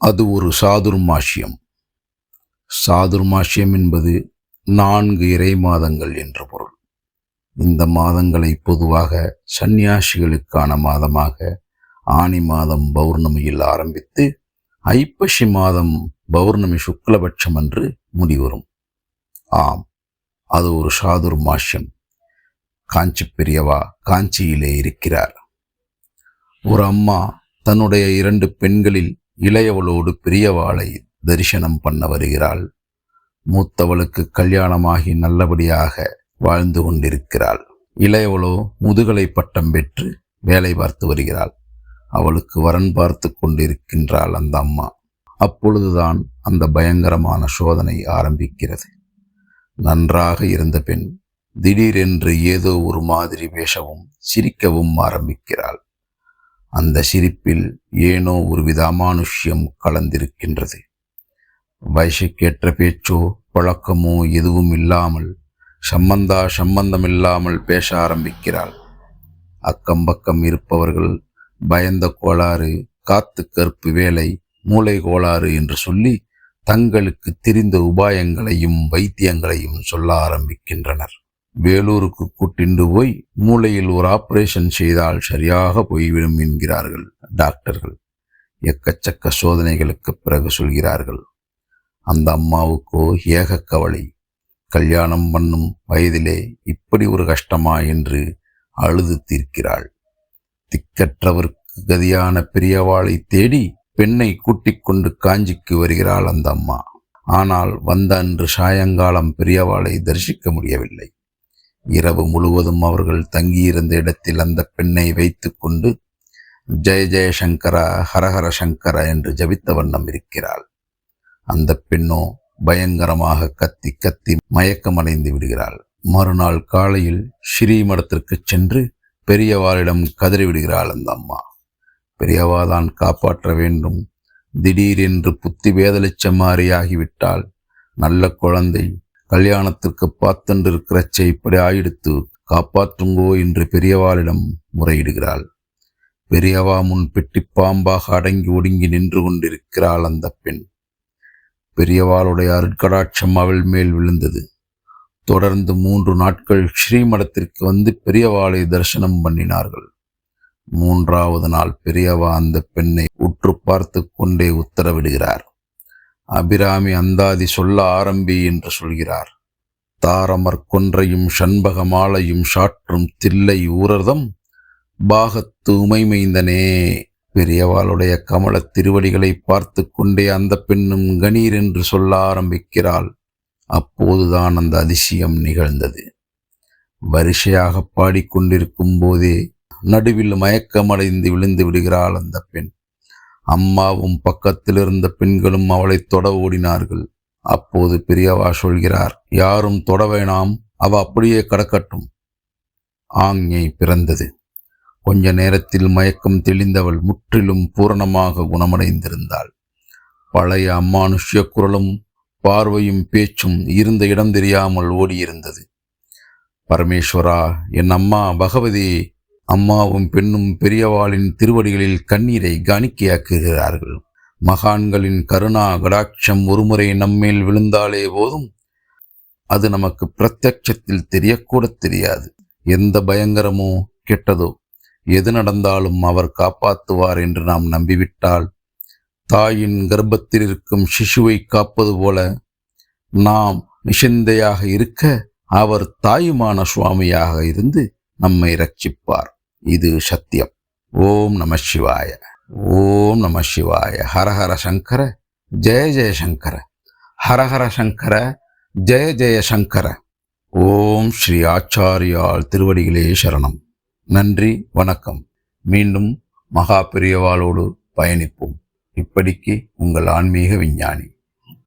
அது ஒரு சாதுர்மாஷ்யம். சாதுர்மாஷ்யம் என்பது 4 இறை மாதங்கள் என்று பொருள். இந்த மாதங்களை பொதுவாக சந்நியாசிகளுக்கான மாதமாக ஆனி மாதம் பௌர்ணமியில் ஆரம்பித்து ஐப்பசி மாதம் பௌர்ணமி சுக்லபட்சம் அன்று முடிவரும். ஆம், அது ஒரு சாதுர்மாஷ்யம். காஞ்சி பெரியவா காஞ்சியிலே இருக்கிறார். ஒரு அம்மா தன்னுடைய 2 பெண்களில் இளையவளோடு பெரியவாளை தரிசனம் பண்ண வருகிறாள். மூத்தவளுக்கு கல்யாணமாகி நல்லபடியாக வாழ்ந்து கொண்டிருக்கிறாள். இளையவளோ முதுகலை பட்டம் பெற்று வேலை பார்த்து வருகிறாள். அவளுக்கு வரன் பார்த்து கொண்டிருக்கின்றாள் அந்த அம்மா. அப்பொழுதுதான் அந்த பயங்கரமான சோதனை ஆரம்பிக்கிறது. நன்றாக இருந்த பெண் திடீரென்று ஏதோ ஒரு மாதிரி பேசவும் சிரிக்கவும் ஆரம்பிக்கிறாள். அந்த சிரிப்பில் ஏனோ ஒருவித அமானுஷ்யம் கலந்திருக்கின்றது. வயசுக்கேற்ற பேச்சோ பழக்கமோ எதுவும் இல்லாமல் சம்பந்தமில்லாமல் பேச ஆரம்பிக்கிறாள். அக்கம்பக்கம் இருப்பவர்கள் பயந்த கோளாறு, காத்து கற்பு வேலை, மூளை கோளாறு என்று சொல்லி தங்களுக்கு தெரிந்த உபாயங்களையும் வைத்தியங்களையும் சொல்ல ஆரம்பிக்கின்றனர். வேலூருக்கு கூட்டிண்டு போய் மூளையில் ஒரு ஆபரேஷன் செய்தால் சரியாக போய்விடும் என்கிறார்கள் டாக்டர்கள். எக்கச்சக்க சோதனைகளுக்கு பிறகு சொல்கிறார்கள். அந்த அம்மாவுக்கோ ஏக கவலை. கல்யாணம் பண்ணும் வயதிலே இப்படி ஒரு கஷ்டமா என்று அழுது தீர்க்கிறாள். திக்கற்றவருக்கு கதியான பெரியவாளை தேடி பெண்ணை கூட்டிக் கொண்டு காஞ்சிக்கு வருகிறாள் அந்த அம்மா. ஆனால் வந்த அன்று சாயங்காலம் பெரியவாளை தரிசிக்க முடியவில்லை. இரவு முழுவதும் அவர்கள் தங்கியிருந்த இடத்தில் அந்த பெண்ணை வைத்து கொண்டு ஜெய ஜெய சங்கரா, ஹரஹர சங்கரா என்று ஜபித்த வண்ணம் இருக்கிறாள். அந்த பெண்ணோ பயங்கரமாக கத்தி கத்தி மயக்கமடைந்து விடுகிறாள். மறுநாள் காலையில் ஸ்ரீமடத்திற்கு சென்று பெரியவாளிடம் கதறிவிடுகிறாள் அந்த அம்மா. பெரியவாதான் காப்பாற்ற வேண்டும். திடீரென்று புத்தி வேதலிச்சமாரியாகிவிட்டால் நல்ல குழந்தை, கல்யாணத்திற்கு பார்த்துண்டிருக்கிறச்சை இப்படி ஆயிடுத்து, காப்பாற்றுங்கோ என்று பெரியவாளிடம் முறையிடுகிறாள். பெரியவா முன் பெட்டி பாம்பாக அடங்கி ஒடுங்கி நின்று கொண்டிருக்கிறாள் அந்த பெண். பெரியவாளுடைய அருட்கடாட்சம் அவள் மேல் விழுந்தது. தொடர்ந்து 3 நாட்கள் ஸ்ரீமடத்திற்கு வந்து பெரியவாளை தரிசனம் பண்ணினார்கள். 3வது நாள் பெரியவா அந்த பெண்ணை உற்று பார்த்து கொண்டே உத்தரவிடுகிறார். அபிராமி அந்தாதி சொல்ல ஆரம்பி என்று சொல்கிறார். தாரமர் கொன்றையும் சண்பக மாலையும் சாற்றும் தில்லை ஊரர்தம் பாகத்து உமைமைந்தனே. பெரியவாளுடைய கமல திருவடிகளை பார்த்து கொண்டே அந்த பெண்ணும் கணீர் என்று சொல்ல ஆரம்பிக்கிறாள். அப்போதுதான் அந்த அதிசயம் நிகழ்ந்தது. வரிசையாக பாடிக்கொண்டிருக்கும் போதே நடுவில் மயக்கமடைந்து விழுந்து விடுகிறாள் அந்த பெண். அம்மாவும் பக்கத்தில் இருந்த பெண்களும் அவளை தொட ஓடினார்கள். அப்போது பெரியவா சொல்கிறார், யாரும் தொட வேணாம், அவ அப்படியே கடக்கட்டும். ஆஞ்ஞை பிறந்தது. கொஞ்ச நேரத்தில் மயக்கம் தெளிந்தவள் முற்றிலும் பூரணமாக குணமடைந்திருந்தாள். பழைய அம்மானுஷ்ய குரலும் பார்வையும் பேச்சும் இருந்த இடம் தெரியாமல் ஓடியிருந்தது. பரமேஸ்வரா, என் அம்மா பகவதி. அம்மாவும் பெண்ணும் பெரியவாளின் திருவடிகளில் கண்ணீரை காணிக்கையாக்குகிறார்கள். மகான்களின் கருணா கடாட்சம் ஒருமுறை நம்மேல் விழுந்தாலே போதும், அது நமக்கு பிரத்யட்சத்தில் தெரியக்கூட தெரியாது. எந்த பயங்கரமோ கெட்டதோ எது நடந்தாலும் அவர் காப்பாற்றுவார் என்று நாம் நம்பிவிட்டால், தாயின் கர்ப்பத்தில் இருக்கும் சிசுவை காப்பது போல நாம் நிஷிந்தையாக இருக்க அவர் தாயுமான சுவாமியாக இருந்து நம்மை ரட்சிப்பார். இது சத்தியம். ஓம் நம சிவாய. ஓம் நம சிவாய. ஹரஹர சங்கர ஜெய ஜெய சங்கர. ஹரஹர சங்கர ஜெய ஜெய சங்கர. ஓம் ஸ்ரீ ஆச்சாரியால் திருவடிகளே சரணம். நன்றி, வணக்கம். மீண்டும் மகா பெரியவாளோடு பயணிப்போம். இப்படிக்கு உங்கள் ஆன்மீக விஞ்ஞானி.